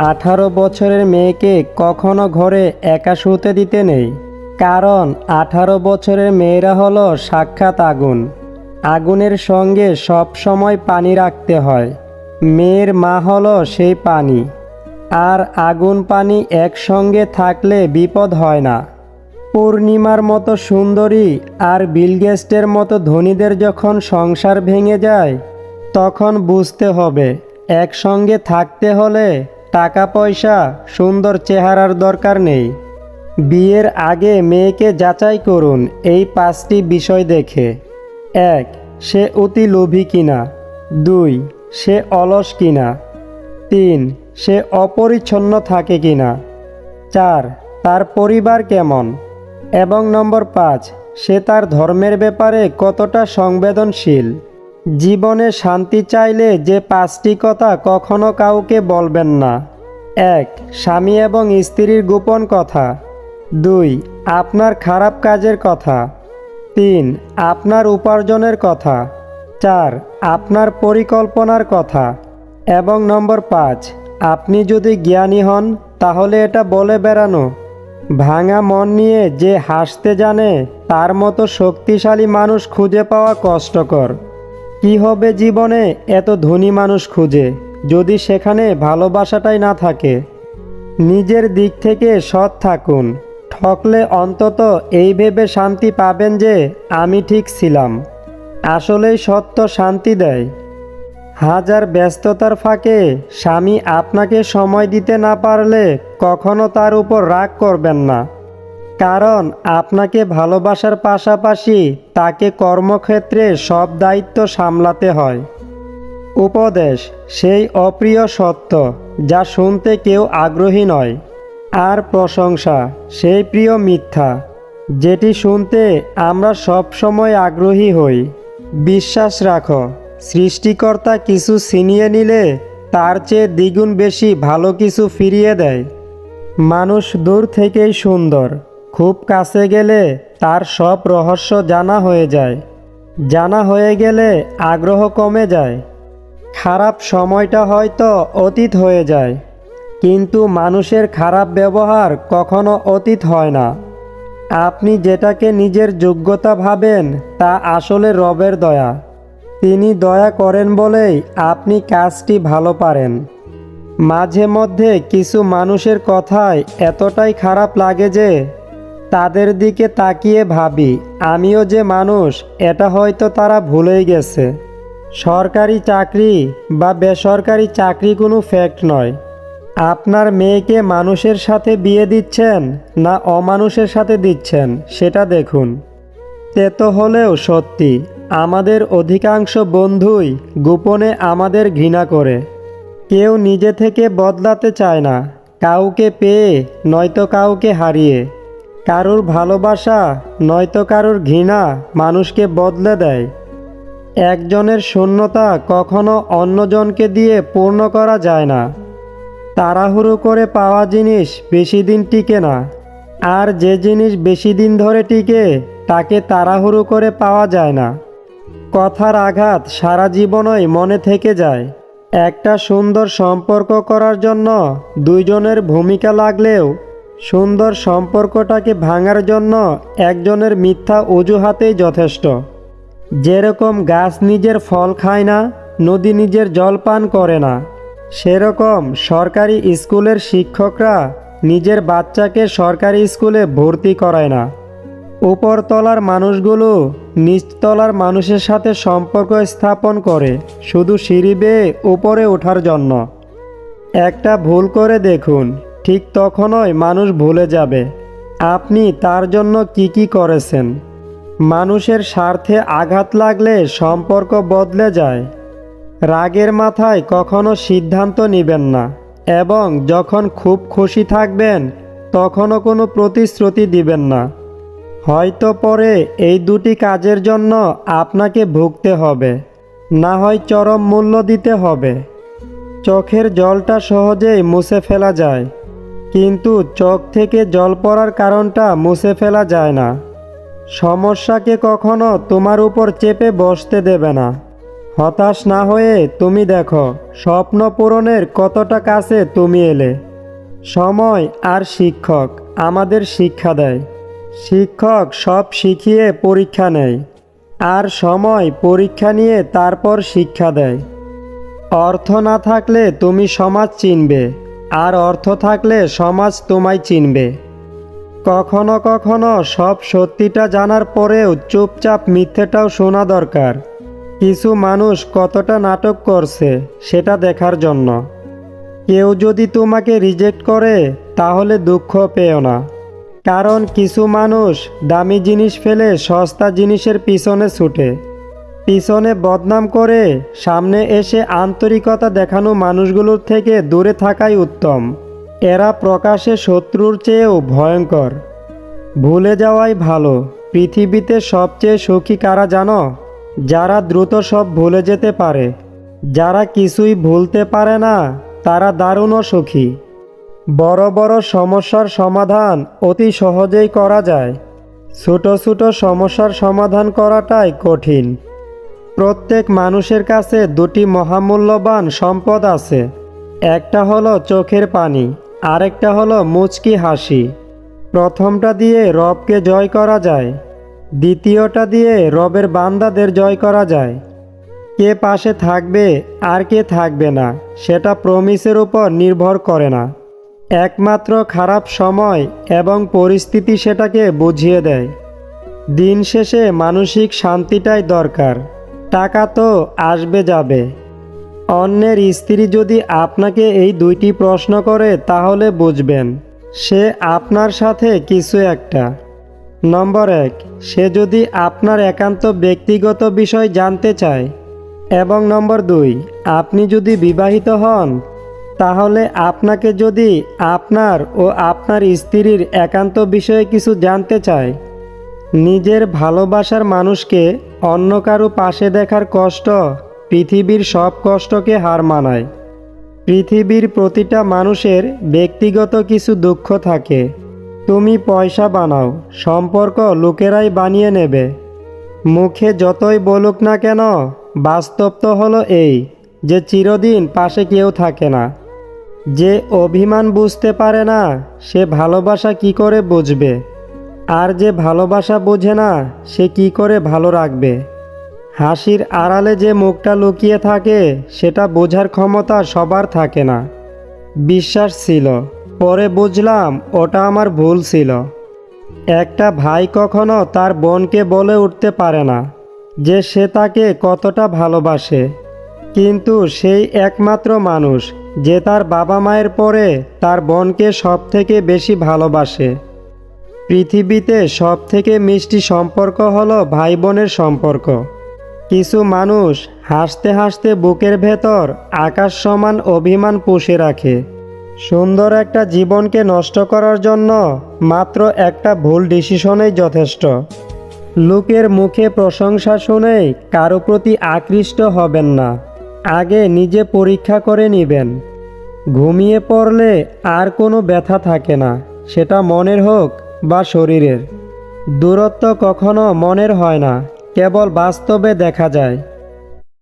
18 বছরের মেয়েকে কখনো ঘরে একা শুতে দিতে নেই। কারণ 18 বছরের মেয়েরা হলো সাক্ষাৎ আগুন। আগুনের সঙ্গে সব সময় পানি রাখতে হয়। মেয়ের মা হলো সেই পানি। আর আগুন পানি একসঙ্গে থাকলে বিপদ হয় না। পূর্ণিমার মতো সুন্দরী আর বিল গেটসের মতো ধনীদের যখন সংসার ভেঙে যায়, তখন বুঝতে হবে একসঙ্গে থাকতে হলে টাকা পয়সা সুন্দর চেহারার দরকার নেই। বিয়ের আগে মেয়েকে যাচাই করুন এই 5টি বিষয় দেখে। 1. সে অতি লোভী কিনা। 2. সে অলস কিনা। 3. সে অপরিচ্ছন্ন থাকে কিনা। 4. তার পরিবার কেমন। এবং নম্বর 5. সে তার ধর্মের ব্যাপারে কতটা সংবেদনশীল। জীবনে শান্তি চাইলে যে 5টি কথা কখনো কাউকে বলবেন না। 1. স্বামী এবং স্ত্রীর গোপন কথা। 2. আপনার খারাপ কাজের কথা। 3. আপনার উপার্জনের কথা। 4. আপনার পরিকল্পনার কথা। এবং নম্বর 5. আপনি যদি জ্ঞানী হন তাহলে এটা বলে বেড়ানো। ভাঙা মন নিয়ে যে হাসতে জানে তার মতো শক্তিশালী মানুষ খুঁজে পাওয়া কষ্টকর। কি হবে জীবনে এত ধনী মানুষ খুঁজে, যদি সেখানে ভালোবাসাটাই না থাকে। নিজের দিক থেকে সৎ থাকুন। ঠকলে অন্তত এই ভেবে শান্তি পাবেন যে আমি ঠিক ছিলাম। আসলেই সত্য শান্তি দেয়। হাজার ব্যস্ততার ফাঁকে স্বামী আপনাকে সময় দিতে না পারলে কখনো তার উপর রাগ করবেন না। কারণ আপনাকে ভালোবাসার পাশাপাশি তাকে কর্মক্ষেত্রে সব দায়িত্ব সামলাতে হয়। উপদেশ সেই অপ্রিয় সত্য যা শুনতে কেউ আগ্রহী নয়। আর প্রশংসা সেই প্রিয় মিথ্যা যেটি শুনতে আমরা সব সময় আগ্রহী হই। বিশ্বাস রাখো, সৃষ্টিকর্তা কিছু ছিনিয়ে নিলে তার চেয়ে দ্বিগুণ বেশি ভালো কিছু ফিরিয়ে দেয়। মানুষ দূর থেকেই সুন্দর, খুব কাছে গেলে তার সব রহস্য জানা হয়ে যায়। জানা হয়ে গেলে আগ্রহ কমে যায়। খারাপ সময়টা হয়তো অতীত হয়ে যায়, কিন্তু মানুষের খারাপ ব্যবহার কখনো অতীত হয় না। আপনি যেটাকে নিজের যোগ্যতা ভাবেন তা আসলে রবের দয়া। তিনি দয়া করেন বলেই আপনি কাজটি ভালো পারেন। মাঝে মধ্যে কিছু মানুষের কথায় এতটাই খারাপ লাগে যে তাদের দিকে তাকিয়ে ভাবি আমিও যে মানুষ, এটা হয়তো তারা ভুলেই গেছে। সরকারি চাকরি বা বেসরকারি চাকরি কোনো ফ্যাক্ট নয়। আপনার মেয়েকে মানুষের সাথে বিয়ে দিচ্ছেন না অমানুষের সাথে দিচ্ছেন সেটা দেখুন। তেতো হলেও সত্যি, আমাদের অধিকাংশ বন্ধুই গোপনে আমাদের ঘৃণা করে। কেউ নিজে থেকে বদলাতে চায় না, কাউকে পেয়ে নয়তো কাউকে হারিয়ে। কারুর ভালোবাসা নয়তো কারুর ঘৃণা মানুষকে বদলে দেয়। একজনের শূন্যতা কখনো অন্যজনকে দিয়ে পূর্ণ করা যায় না। তাড়াহুড়ো করে পাওয়া জিনিস বেশি দিন টিকে না, আর যে জিনিস বেশি দিন ধরে টিকে তাকে তাড়াহুড়ো করে পাওয়া যায় না। কথার আঘাত সারা জীবনই মনে থেকে যায়। একটা সুন্দর সম্পর্ক করার জন্য দুইজনের ভূমিকা লাগলেও সুন্দর সম্পর্কটাকে ভাঙার জন্য একজনের মিথ্যা অজুহাতেই যথেষ্ট। যেরকম গাছ নিজের ফল খায় না, নদী নিজের জল পান করে না, সেরকম সরকারি স্কুলের শিক্ষকরা নিজের বাচ্চাকে সরকারি স্কুলে ভর্তি করায় না। উপরতলার মানুষগুলো নিচতলার মানুষের সাথে সম্পর্ক স্থাপন করে শুধু সিঁড়ি বেয়ে উপরে ওঠার জন্য। একটা ভুল করে দেখুন, ঠিক তখনই মানুষ ভুলে যাবে আপনি তার জন্য কি করেছেন। মানুষের স্বার্থে আঘাত লাগলে সম্পর্ক বদলে যায়। রাগের মাথায় কখনো সিদ্ধান্ত নেবেন না, এবং যখন খুব খুশি থাকবেন তখনও কোনো প্রতিশ্রুতি দিবেন না। হয়তো পরে এই দুটি কাজের জন্য আপনাকে ভুগতে হবে, না হয় চরম মূল্য দিতে হবে। চোখের জলটা সহজেই মুছে ফেলা যায়, কিন্তু চোখ থেকে জল পড়ার কারণটা মুছে ফেলা যায় না। সমস্যাকে কখনো তোমার উপর চেপে বসতে দেবে না। হতাশ না হয়ে তুমি দেখো স্বপ্ন পূরণের কতটা কাছে তুমি এলে। সময় আর শিক্ষক আমাদের শিক্ষা দেয়। শিক্ষক সব শিখিয়ে পরীক্ষা নেয়, আর সময় পরীক্ষা নিয়ে তারপর শিক্ষা দেয়। অর্থ না থাকলে তুমি সমাজ চিনবে, আর অর্থ থাকলে সমাজ তোমায় চিনবে। কখনো কখনো সব সত্যিটা জানার পরেও চুপচাপ মিথ্যেটাও শোনা দরকার। কিছু মানুষ কতটা নাটক করছে সেটা দেখার জন্য। কেউ যদি তোমাকে রিজেক্ট করে তাহলে দুঃখ পেও না, কারণ কিছু মানুষ দামি জিনিস ফেলে সস্তা জিনিসের পিছনে ছুটে। পিছনে বদনাম করে সামনে এসে আন্তরিকতা দেখানো মানুষগুলোর থেকে দূরে থাকাই উত্তম। এরা প্রকাশে শত্রুর চেয়েও ভয়ঙ্কর। ভুলে যাওয়াই ভালো। পৃথিবীতে সবচেয়ে সুখী কারা জানো? যারা দ্রুত সব ভুলে যেতে পারে। যারা কিছুই ভুলতে পারে না তারা দারুণও সুখী। বড় বড় সমস্যার সমাধান অতি সহজেই করা যায়, ছোট ছোট সমস্যার সমাধান করাটাই কঠিন। প্রত্যেক মানুষের কাছে দুটি মহামূল্যবান সম্পদ আছে। একটা হলো চোখের পানি, আরেকটা হলো মুচকি হাসি। প্রথমটা দিয়ে রবকে জয় করা যায়, দ্বিতীয়টা দিয়ে রবের বান্দাদের জয় করা যায়। কে পাশে থাকবে আর কে থাকবে না সেটা প্রমিসের উপর নির্ভর করে না। একমাত্র খারাপ সময় এবং পরিস্থিতি সেটাকে বুঝিয়ে দেয়। দিন শেষে মানসিক শান্তিটাই দরকার। টাকা তো আসবে যাবে। অন্যের স্ত্রী যদি আপনাকে এই দুইটি প্রশ্ন করে তাহলে বুঝবেন সে আপনার সাথে কিছু একটা। নম্বর 1, সে যদি আপনার একান্ত ব্যক্তিগত বিষয় জানতে চায়। এবং নম্বর 2, আপনি যদি বিবাহিত হন তাহলে আপনাকে যদি আপনার ও আপনার স্ত্রীর একান্ত বিষয়ে কিছু জানতে চায়। নিজের ভালোবাসার মানুষকে অন্য কারো পাশে দেখার কষ্ট পৃথিবীর সব কষ্টকে হার মানায়। পৃথিবীর প্রতিটা মানুষের ব্যক্তিগত কিছু দুঃখ থাকে। তুমি পয়সা বানাও, সম্পর্ক লোকেরাই বানিয়ে নেবে। মুখে যতই বলুক না কেন, বাস্তব তো হলো এই যে চিরদিন পাশে কেউ থাকে না। যে অভিমান বুঝতে পারে না সে ভালোবাসা কি করে বুঝবে? আর যে ভালোবাসা বোঝে না সে কি করে ভালো রাখবে? হাসির আড়ালে যে মুখটা লুকিয়ে থাকে সেটা বোঝার ক্ষমতা সবার থাকে না। বিশ্বাস ছিল, পরে বুঝলাম ওটা আমার ভুল ছিল। একটা ভাই কখনো তার বোনকে বলে উঠতে পারে না যে সে তাকে কতটা ভালোবাসে, কিন্তু সেই একমাত্র মানুষ যে তার বাবা মায়ের পরে তার বোনকে সবথেকে বেশি ভালোবাসে। পৃথিবীতে সবথেকে মিষ্টি সম্পর্ক হলো ভাই বোনের সম্পর্ক। কিছু মানুষ হাসতে হাসতে বুকের ভেতর আকাশ সমান অভিমান পুষে রাখে। সুন্দর একটা জীবনকে নষ্ট করার জন্য মাত্র একটা ভুল ডিসিশনেই যথেষ্ট। লোকের মুখে প্রশংসা শুনেই কারো প্রতি আকৃষ্ট হবেন না। আগে নিজে পরীক্ষা করে নেবেন। ঘুমিয়ে পড়লে আর কোনো ব্যথা থাকে না, সেটা মনের হোক বা শরীরের। দূরত্ব কখনো মনের হয় না, কেবল বাস্তবে দেখা যায়।